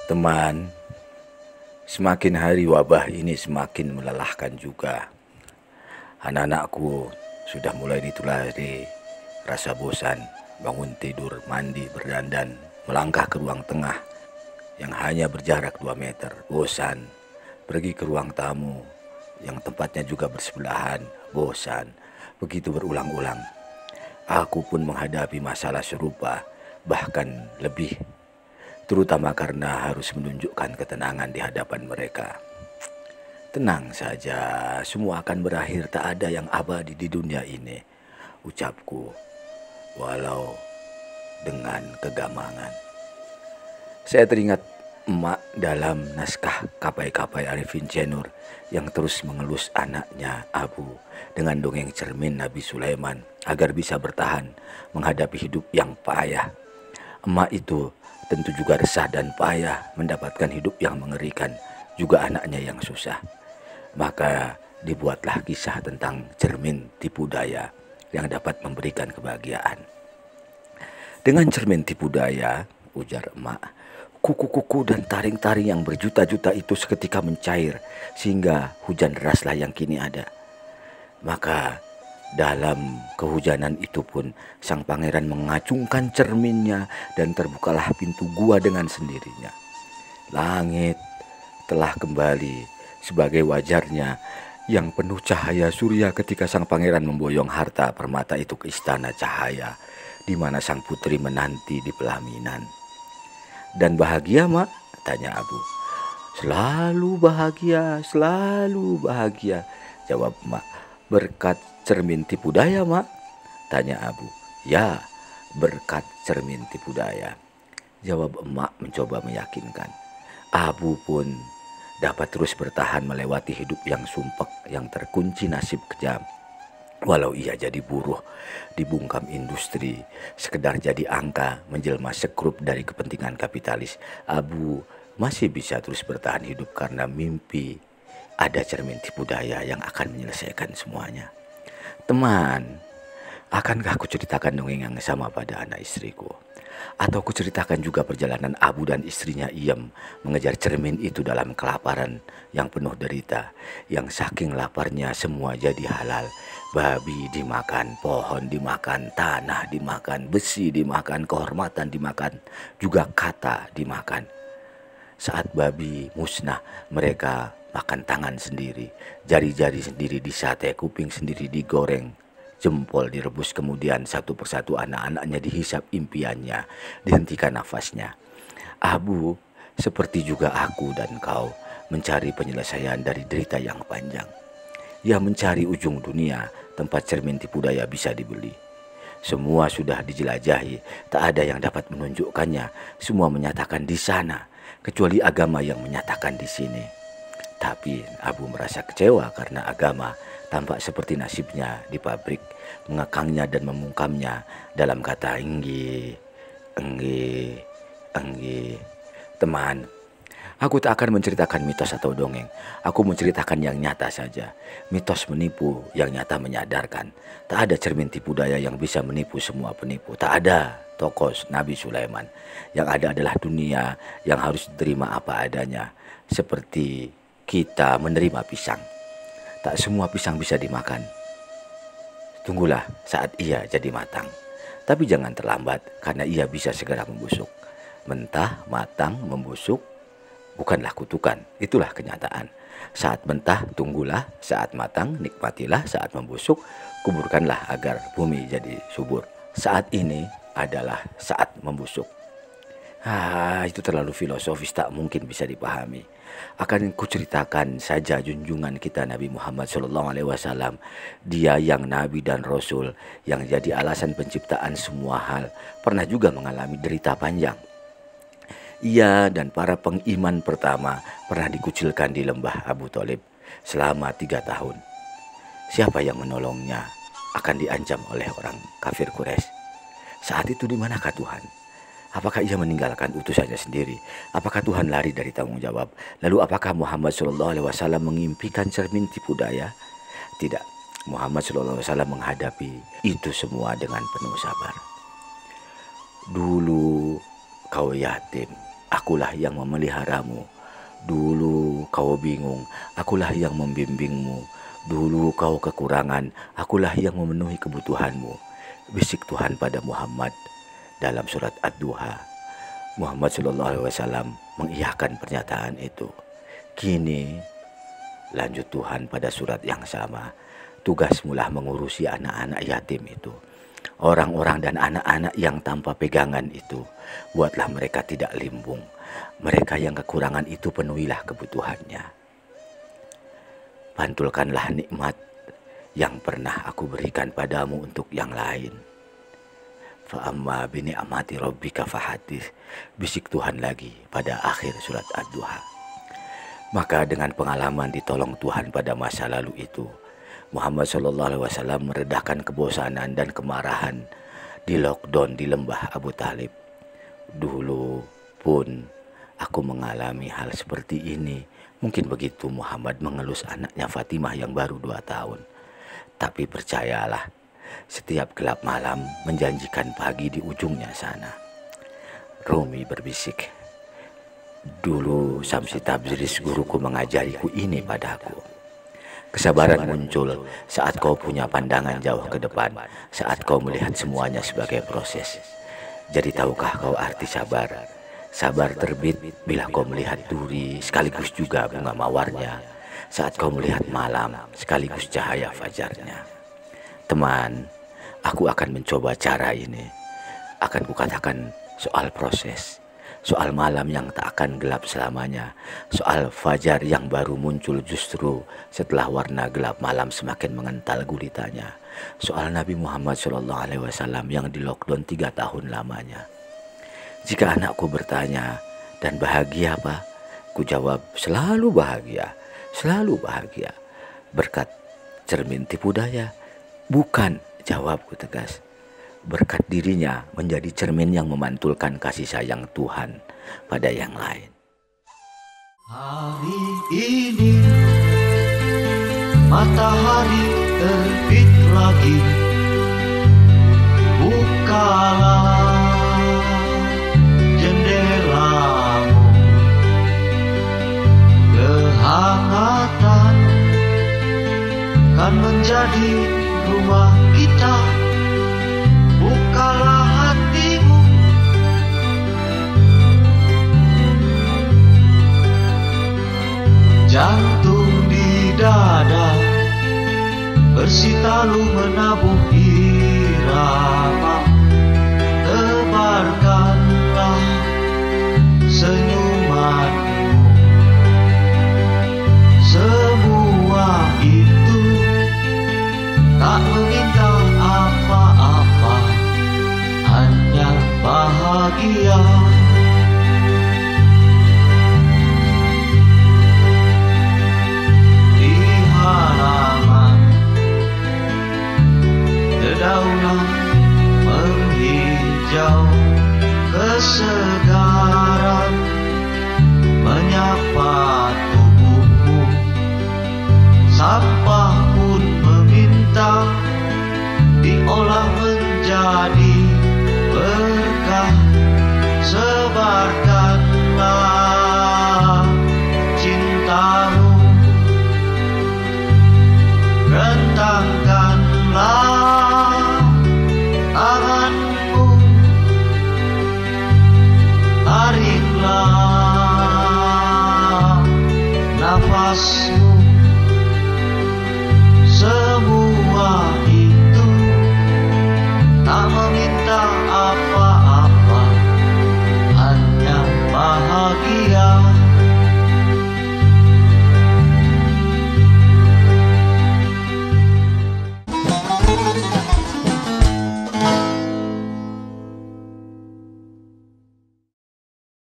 Teman, semakin hari wabah ini semakin melelahkan juga. Anak-anakku sudah mulai ditulari rasa bosan, bangun tidur, mandi, berdandan, melangkah ke ruang tengah yang hanya berjarak 2 meter, bosan. Pergi ke ruang tamu yang tempatnya juga bersebelahan, bosan. Begitu berulang-ulang. Aku pun menghadapi masalah serupa, bahkan lebih, terutama karena harus menunjukkan ketenangan di hadapan mereka. Tenang saja, semua akan berakhir, tak ada yang abadi di dunia ini, ucapku, walau dengan kegamangan. Saya teringat emak dalam naskah Kapai-Kapai Arifin Cenur yang terus mengelus anaknya Abu dengan dongeng cermin Nabi Sulaiman agar bisa bertahan menghadapi hidup yang payah. Emak itu tentu juga resah dan payah mendapatkan hidup yang mengerikan, juga anaknya yang susah. Maka dibuatlah kisah tentang cermin tipu daya yang dapat memberikan kebahagiaan. Dengan cermin tipu daya, ujar emak, kuku-kuku dan taring-taring yang berjuta-juta itu seketika mencair sehingga hujan deraslah yang kini ada. Maka dalam kehujanan itu pun sang pangeran mengacungkan cerminnya dan terbukalah pintu gua dengan sendirinya. Langit telah kembali sebagai wajarnya yang penuh cahaya surya ketika sang pangeran memboyong harta permata itu ke istana cahaya di mana sang putri menanti di pelaminan. Dan bahagia, Mak? Tanya Abu. Selalu bahagia, jawab Mak. Berkat cermin tipu daya, Mak? Tanya Abu. Ya, berkat cermin tipu daya, jawab emak mencoba meyakinkan. Abu pun dapat terus bertahan melewati hidup yang sumpek, yang terkunci nasib kejam. Walau ia jadi buruh di bungkam industri, sekedar jadi angka menjelma sekrup dari kepentingan kapitalis, Abu masih bisa terus bertahan hidup karena mimpi ada cermin tipu daya yang akan menyelesaikan semuanya. Teman, akankah aku ceritakan dongeng yang sama pada anak istriku? Atau aku ceritakan juga perjalanan Abu dan istrinya Iem mengejar cermin itu dalam kelaparan yang penuh derita, yang saking laparnya semua jadi halal. Babi dimakan, pohon dimakan, tanah dimakan, besi dimakan, kehormatan dimakan, juga kata dimakan. Saat babi musnah, mereka makan tangan sendiri, jari-jari sendiri disate, kuping sendiri digoreng, jempol direbus, kemudian satu persatu anak-anaknya dihisap impiannya, dihentikan nafasnya. Abu, seperti juga aku dan kau, mencari penyelesaian dari derita yang panjang. Ia mencari ujung dunia, tempat cermin tipu daya bisa dibeli. Semua sudah dijelajahi, tak ada yang dapat menunjukkannya. Semua menyatakan di sana, kecuali agama yang menyatakan di sini. Tapi Abu merasa kecewa karena agama tampak seperti nasibnya di pabrik, mengekangnya dan memungkamnya dalam kata enggi, enggi, enggi. Teman, aku tak akan menceritakan mitos atau dongeng. Aku menceritakan yang nyata saja. Mitos menipu, yang nyata menyadarkan. Tak ada cermin tipu daya yang bisa menipu semua penipu. Tak ada tokoh Nabi Sulaiman. Yang ada adalah dunia yang harus diterima apa adanya. Seperti kita menerima pisang. Tak semua pisang bisa dimakan. Tunggulah saat ia jadi matang. Tapi jangan terlambat karena ia bisa segera membusuk. Mentah, matang, membusuk bukanlah kutukan, itulah kenyataan. Saat mentah tunggulah, saat matang nikmatilah, saat membusuk kuburkanlah agar bumi jadi subur. Saat ini adalah saat membusuk. Itu terlalu filosofis, tak mungkin bisa dipahami. Akan kuceritakan saja junjungan kita Nabi Muhammad SAW. Dia yang Nabi dan Rasul, yang jadi alasan penciptaan semua hal, pernah juga mengalami derita panjang. Ia dan para pengiman pertama pernah dikucilkan di lembah Abu Thalib selama 3 tahun. Siapa yang menolongnya akan diancam oleh orang kafir Quraisy. Saat itu di manakah Tuhan? Apakah ia meninggalkan utusannya sendiri? Apakah Tuhan lari dari tanggung jawab? Lalu apakah Muhammad SAW mengimpikan cermin tipu daya? Tidak, Muhammad SAW menghadapi itu semua dengan penuh sabar. Dulu kau yatim, akulah yang memeliharamu. Dulu kau bingung, akulah yang membimbingmu. Dulu kau kekurangan, akulah yang memenuhi kebutuhanmu. Bisik Tuhan pada Muhammad dalam surat Ad-Duha. Muhammad SAW mengiyakan pernyataan itu. Kini lanjut Tuhan pada surat yang sama. Tugasmulah mengurusi anak-anak yatim itu, orang-orang dan anak-anak yang tanpa pegangan itu. Buatlah mereka tidak limbung. Mereka yang kekurangan itu penuhilah kebutuhannya. Pantulkanlah nikmat yang pernah aku berikan padamu untuk yang lain. Fa'amma bini'amati rabbika fahadits, bisik Tuhan lagi pada akhir surat Ad-Duha. Maka dengan pengalaman ditolong Tuhan pada masa lalu itu, Muhammad SAW meredakan kebosanan dan kemarahan di lockdown di lembah Abu Talib. Dulu pun aku mengalami hal seperti ini. Mungkin begitu Muhammad mengelus anaknya Fatimah yang baru 2 tahun. Tapi percayalah, setiap gelap malam menjanjikan pagi di ujungnya sana. Rumi berbisik, dulu Samsi Tabris guruku mengajariku ini padaku. Kesabaran muncul saat kau punya pandangan jauh ke depan, saat kau melihat semuanya sebagai proses. Jadi tahukah kau arti sabar? Sabar terbit bila kau melihat duri sekaligus juga bunga mawarnya, saat kau melihat malam sekaligus cahaya fajarnya. Teman, aku akan mencoba cara ini. Akan kukatakan soal proses, soal malam yang tak akan gelap selamanya, soal fajar yang baru muncul justru setelah warna gelap malam semakin mengental gulitannya, soal Nabi Muhammad SAW yang di lockdown 3 tahun lamanya. Jika anakku bertanya, dan bahagia apa? Ku jawab, selalu bahagia, selalu bahagia. Berkat cermin tipu daya? Bukan, jawabku tegas. Berkat dirinya menjadi cermin yang memantulkan kasih sayang Tuhan pada yang lain. Hari ini matahari terbit lagi. Bukalah jendelamu, kehangatan kan menjadi rumah kita. Bukalah hatimu, jantung di dada bersitalu menabuh irama. Tebarkanlah senyumanmu, semua itu tak meminta apa-apa, hanya bahagia. Di halaman dedaunan menghijau, kesegaran menyapa tubuhmu. Sampah pun meminta diolah menjadi berkah. Sebarkanlah cintamu, rentangkanlah tanganmu, tariklah nafasmu.